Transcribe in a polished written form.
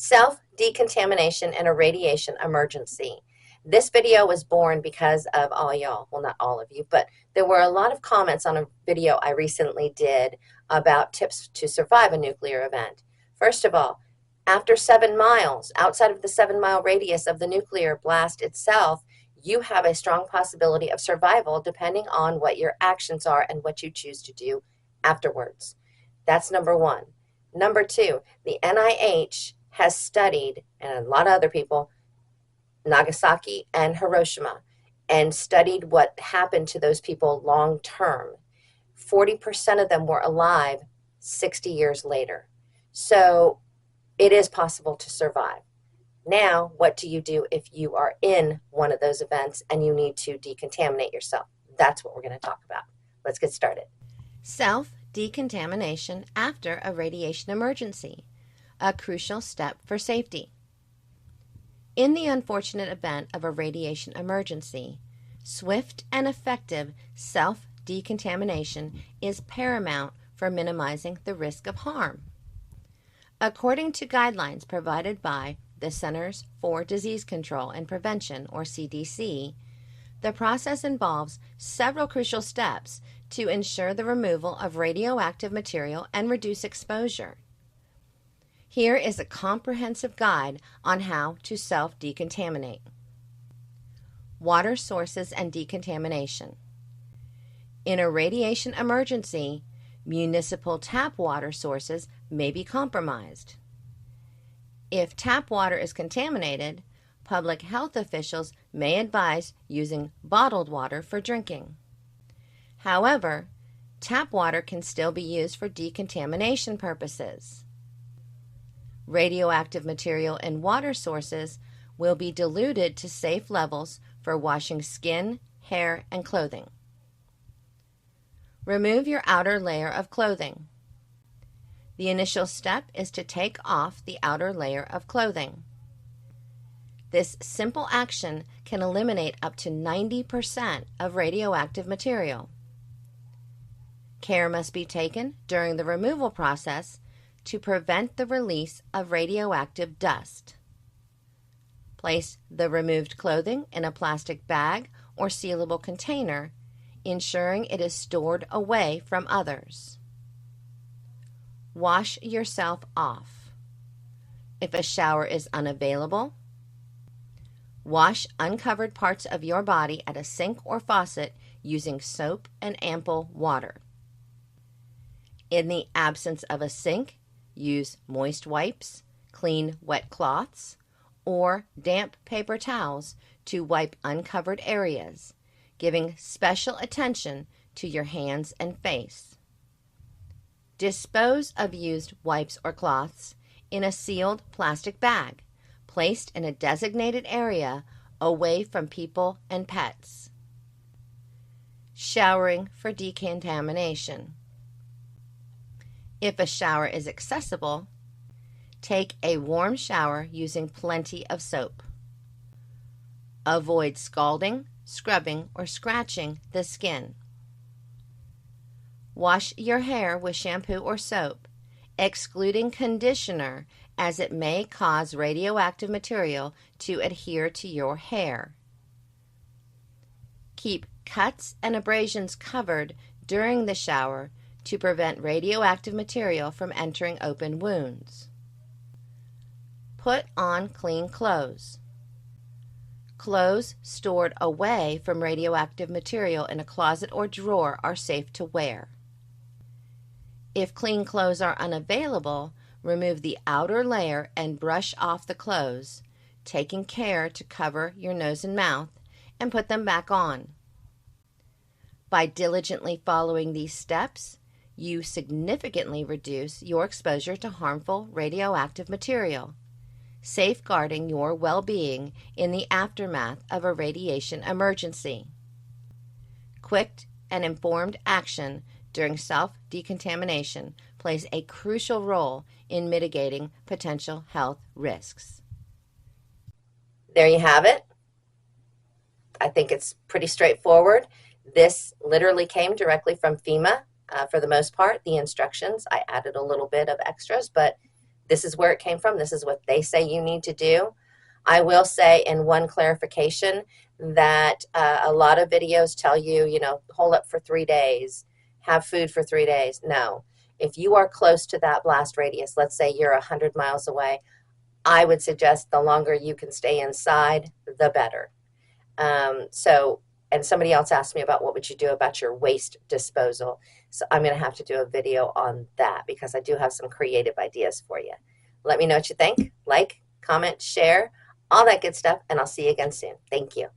Self-decontamination and a radiation emergency. This video was born because of all y'all, well, not all of you, but there were a lot of comments on a video I recently did about tips to survive a nuclear event. First of all, after 7 miles, outside of the 7-mile radius of the nuclear blast itself, you have a strong possibility of survival depending on what your actions are and what you choose to do afterwards. That's number one. Number two, the NIH has studied, and a lot of other people, Nagasaki and Hiroshima, and studied what happened to those people long term. 40% of them were alive 60 years later. So it is possible to survive. Now, what do you do if you are in one of those events and you need to decontaminate yourself? That's what we're going to talk about. Let's get started. Self-decontamination after a radiation emergency, a crucial step for safety. In the unfortunate event of a radiation emergency, swift and effective self-decontamination is paramount for minimizing the risk of harm. According to guidelines provided by the Centers for Disease Control and Prevention, or CDC, the process involves several crucial steps to ensure the removal of radioactive material and reduce exposure. Here is a comprehensive guide on how to self-decontaminate. Water sources and decontamination. In a radiation emergency, municipal tap water sources may be compromised. If tap water is contaminated, public health officials may advise using bottled water for drinking. However, tap water can still be used for decontamination purposes. Radioactive material in water sources will be diluted to safe levels for washing skin, hair, and clothing. Remove your outer layer of clothing. The initial step is to take off the outer layer of clothing. This simple action can eliminate up to 90% of radioactive material. Care must be taken during the removal process to prevent the release of radioactive dust. Place the removed clothing in a plastic bag or sealable container, ensuring it is stored away from others. Wash yourself off. If a shower is unavailable, wash uncovered parts of your body at a sink or faucet using soap and ample water. In the absence of a sink, use moist wipes, clean wet cloths, or damp paper towels to wipe uncovered areas, giving special attention to your hands and face. Dispose of used wipes or cloths in a sealed plastic bag, placed in a designated area away from people and pets. Showering for decontamination. If a shower is accessible, take a warm shower using plenty of soap. Avoid scalding, scrubbing, or scratching the skin. Wash your hair with shampoo or soap, excluding conditioner, as it may cause radioactive material to adhere to your hair. Keep cuts and abrasions covered during the shower to prevent radioactive material from entering open wounds. Put on clean clothes. Clothes stored away from radioactive material in a closet or drawer are safe to wear. If clean clothes are unavailable, remove the outer layer and brush off the clothes, taking care to cover your nose and mouth, and put them back on. By diligently following these steps, you significantly reduce your exposure to harmful radioactive material, safeguarding your well-being in the aftermath of a radiation emergency. Quick and informed action during self-decontamination plays a crucial role in mitigating potential health risks. There you have it. I think it's pretty straightforward. This literally came directly from FEMA for the most part, the instructions. I added a little bit of extras, but This is where it came from. This is what they say you need to do. I will say in one clarification that a lot of videos tell you, hold up for 3 days, have food for 3 days. No. If you are close to that blast radius, let's say you're 100 miles away, I would suggest the longer you can stay inside, the better. And somebody else asked me about what would you do about your waste disposal. So I'm going to have to do a video on that because I do have some creative ideas for you. Let me know what you think. Like, comment, share, all that good stuff, and I'll see you again soon. Thank you.